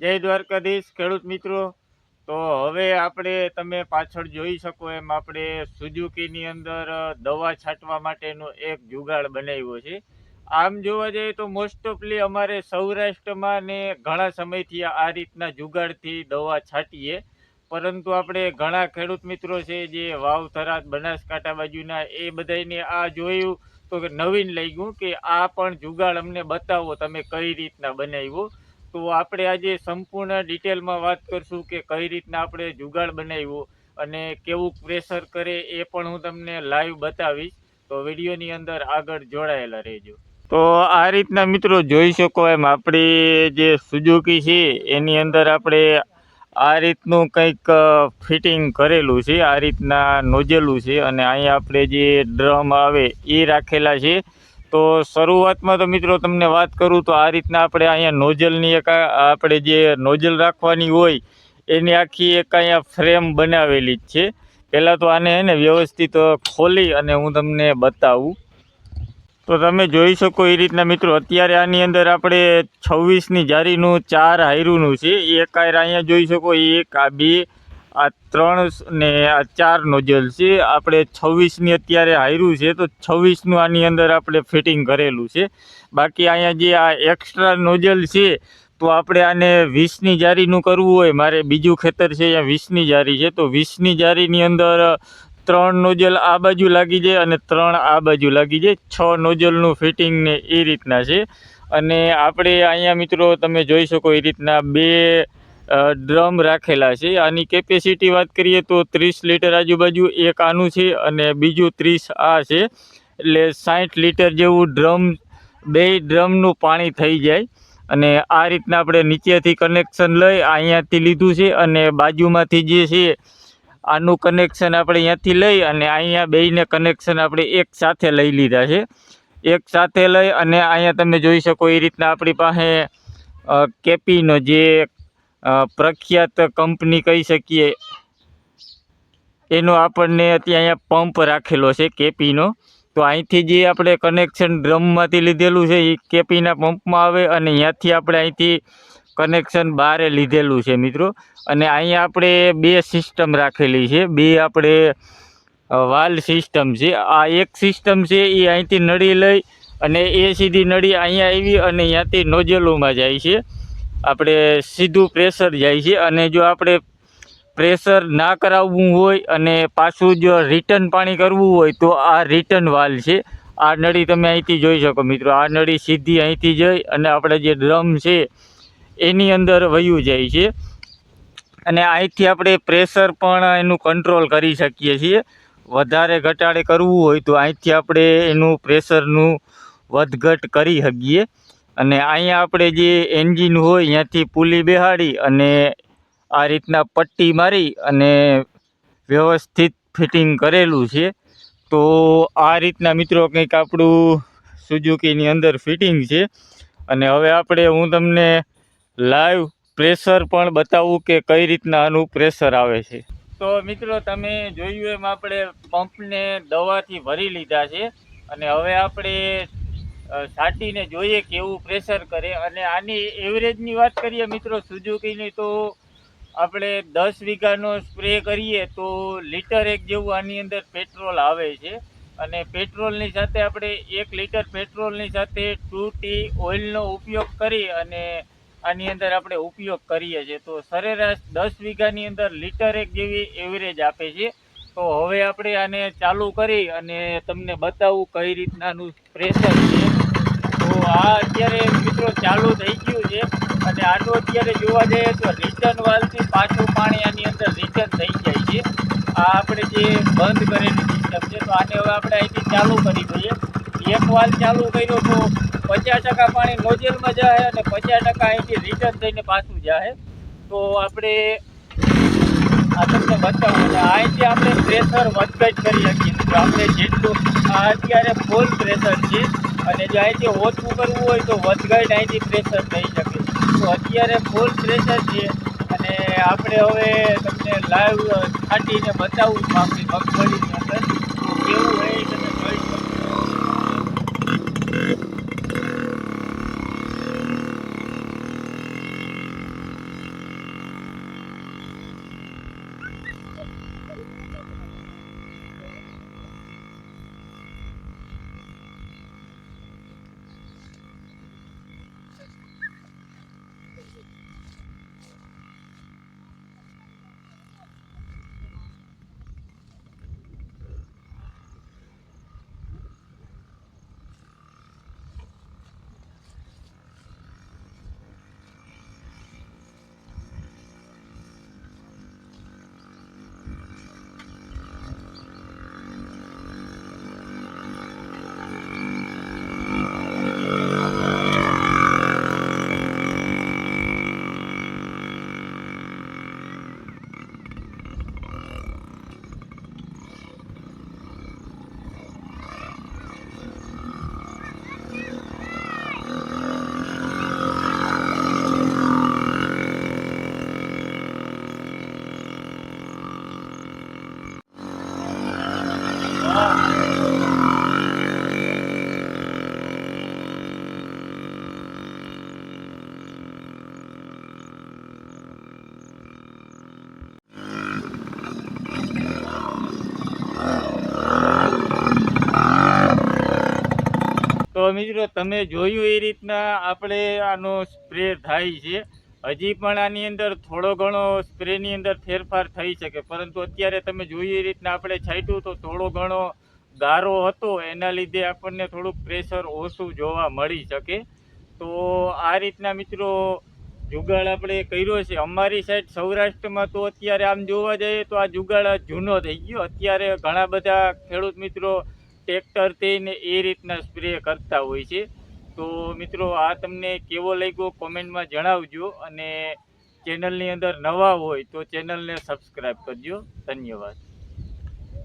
જય દ્વારકાધીશ ખેડૂત મિત્રો. તો હવે આપણે તમે પાછળ જોઈ શકો એમ આપણે સુઝુકીની અંદર દવા છાંટવા માટેનો એક જુગાડ બનાવ્યો છે. આમ જોવા જઈએ તો મોસ્ટ ઓફલી અમારે સૌરાષ્ટ્રમાં ને ઘણા સમયથી આ રીતના જુગાડથી દવા છાંટીએ, પરંતુ આપણે ઘણા ખેડૂત મિત્રો છે જે વાવ થરાદ બનાસકાંઠા બાજુના, એ બધાને આ જોયું તો નવીન લઈ ગયું કે આ પણ જુગાડ અમને બતાવો તમે કઈ રીતના બનાવ્યો. તો આપણે આજે સંપૂર્ણ ડિટેલમાં વાત કરશું કે કઈ રીતના આપણે જુગાડ બનાવ્યો અને કેવું પ્રેશર કરે એ પણ હું તમને લાઈવ બતાવીશ. તો વિડીયોની અંદર આગળ જોડાયેલા રહેજો. તો આ રીતના મિત્રો જોઈ શકો એમ આપણી જે સુઝુકી છે એની અંદર આપણે આ રીતનું કંઈક ફિટિંગ કરેલું છે. આ રીતના નોજેલું છે અને અહીંયા આપણે જે ડ્રમ આવે એ રાખેલા છે. તો શરૂઆતમાં તો મિત્રો તમને વાત કરું તો આ રીતના આપણે અહીંયા નોઝલની એક આપણે જે નોઝલ રાખવાની હોય એની આખી એક અહીંયા ફ્રેમ બનાવેલી જ છે. પહેલાં તો આને હે ને વ્યવસ્થિત ખોલી અને હું તમને બતાવું. તો તમે જોઈ શકો એ રીતના મિત્રો અત્યારે આની અંદર આપણે 26ની જારીનું 4 હાયરુંનું છે. એક હાયર અહીંયા જોઈ શકો, એક આ બે આ 3 ને આ 4 નોઝલ છે. આપણે 26ની અત્યારે હાયરું છે તો 26નું આની અંદર આપણે ફિટિંગ કરેલું છે. બાકી અહીંયા જે આ એક્સ્ટ્રા નોઝલ છે તો આપણે આને 20ની જારીનું કરવું હોય, મારે બીજું ખેતર છે અહીંયા 20ની જારી છે, તો 20ની જારીની અંદર 3 નોઝલ આ બાજુ લાગી જાય અને 3 આ બાજુ લાગી જાય. 6 નોઝલનું ફિટિંગ ને એ રીતના છે. અને આપણે અહીંયા મિત્રો તમે જોઈ શકો એ રીતના 2 ડ્રમ રાખેલા છે. આની કેપેસિટી વાત કરીએ તો 30 લીટર આજુબાજુ એક આનું છે અને બીજું 30 આ છે, એટલે 60 લીટર જેવું બે ડ્રમનું પાણી થઈ જાય. અને આ રીતના આપણે નીચેથી કનેક્શન લઈ અહીંયાથી લીધું છે અને બાજુમાંથી જે છે આનું કનેક્શન આપણે અહીંયાથી લઈ અને અહીંયા બેયને કનેક્શન આપણે એક સાથે લઈ લીધા છે. એક સાથે લઈ અને અહીંયા તમે જોઈ શકો એ રીતના આપણી પાસે કેપીનો જે પ્રખ્યાત કંપની કહી શકીએ એનો આપણને અત્યારે અહીંયા પંપ રાખેલો છે કેપીનો. તો અહીંથી જે આપણે કનેક્શન ડ્રમમાંથી લીધેલું છે એ કેપીના પંપમાં આવે અને ત્યાંથી આપણે અહીંથી કનેક્શન બહારે લીધેલું છે મિત્રો. અને અહીંયા આપણે 2 સિસ્ટમ રાખેલી છે, 2 આપણે વાલ સિસ્ટમ છે. આ એક સિસ્ટમ છે એ અહીંથી નળી લઈ અને એ સીધી નળી અહીંયા આવી અને ત્યાંથી નોઝલોમાં જાય છે, આપણે સીધું પ્રેશર જાય છે. અને જો આપણે પ્રેશર ના કરાવવું હોય અને પાછું જો રિટર્ન પાણી કરવું હોય તો આ રિટર્ન વાલ છે. આ નળી તમે અહીંથી જોઈ શકો મિત્રો, આ નળી સીધી અહીંથી જઈ અને આપણે જે ડ્રમ છે એની અંદર વયું જાય છે. અને અહીંથી આપણે પ્રેશર પણ એનું કંટ્રોલ કરી શકીએ છીએ. વધારે ઘટાડે કરવું હોય તો અહીંથી આપણે એનું પ્રેશરનું વધઘટ કરી શકીએ. અને અહીંયા આપણે જે એન્જિન હોય ત્યાંથી પુલી બેહાડી અને આ રીતના પટ્ટી મારી અને વ્યવસ્થિત ફિટિંગ કરેલું છે. તો આ રીતના મિત્રો કંઈક આપણું સુઝુકીની અંદર ફિટિંગ છે. અને હવે હું તમને લાઈવ પ્રેશર પણ બતાવું કે કઈ રીતના આનું પ્રેશર આવે છે. તો મિત્રો તમે જોયું એમ આપણે પંપને દવાથી ભરી લીધા છે અને હવે આપણે છાંટીને જોઈએ કેવું પ્રેશર કરે. અને આની એવરેજની વાત કરીએ મિત્રો સુઝુકીની, તો આપણે 10 વીઘાનો સ્પ્રે કરીએ તો લીટર એક જેવું આની અંદર પેટ્રોલ આવે છે. અને પેટ્રોલની સાથે આપણે 1 લીટર પેટ્રોલની સાથે 2T ઓઇલનો ઉપયોગ કરી અને આની અંદર આપણે ઉપયોગ કરીએ છીએ. તો સરેરાશ 10 વીઘાની અંદર લીટર એક જેવી એવરેજ આપે છે. તો હવે આપણે આને ચાલુ કરી અને તમને બતાવું કઈ રીતનાનું પ્રેશર છે. તો આ અત્યારે મિત્રો ચાલુ થઈ ગયું છે અને આનું અત્યારે જોવા જઈએ તો રિટર્ન વાલ્વથી પાછું પાણી આની અંદર રિટર્ન થઈ જાય છે. આ આપણે જે બંધ કરેલી સિસ્ટમ છે, તો આને હવે આપણે અહીંથી ચાલુ કરી દઈએ. એક વાલ્વ ચાલુ કર્યો તો 50% પાણી નોઝલમાં જાય અને 50% અહીંથી રિટર્ન થઈને પાછું જાય. તો આપણે આ તમને બતાવું અને અહીંથી આપણે પ્રેશર વધઘટ કરી શકીએ. તો આપણે જેટલું આ અત્યારે ફૂલ પ્રેશર છે અને જો અહીંથી ઓછું કરવું હોય તો વધઘટ અહીંથી પ્રેશર થઈ શકે. તો અત્યારે ફૂલ પ્રેશર છે અને આપણે હવે તમને લાઈવ છાંટીને બતાવું આપણી મગફળીની અંદર તો કેવું હોય તમે જોઈ શકો. તો મિત્રો તમે જોયું એ રીતના આપણે આનો સ્પ્રે થાય છે. હજી પણ આની અંદર થોડો ઘણો સ્પ્રેની અંદર ફેરફાર થઈ શકે, પરંતુ અત્યારે તમે જોયું એ રીતના આપણે છાંટ્યું તો થોડો ઘણો ગારો હતો, એના લીધે આપણને થોડુંક પ્રેશર ઓછું જોવા મળી શકે. તો આ રીતના મિત્રો જુગાડ આપણે કર્યો છે. અમારી સાઈડ સૌરાષ્ટ્રમાં તો અત્યારે આમ જોવા જઈએ તો આ જુગાડ જૂનો થઈ ગયો. અત્યારે ઘણા બધા ખેડૂત મિત્રો ટ્રેક્ટરથી ને એ રીતના સ્પ્રે કરતા હોય છે. તો મિત્રો આ તમને કેવો લાગ્યો કોમેન્ટમાં જણાવજો, અને ચેનલની અંદર નવા હોય તો ચેનલને સબસ્ક્રાઈબ કરજો. ધન્યવાદ.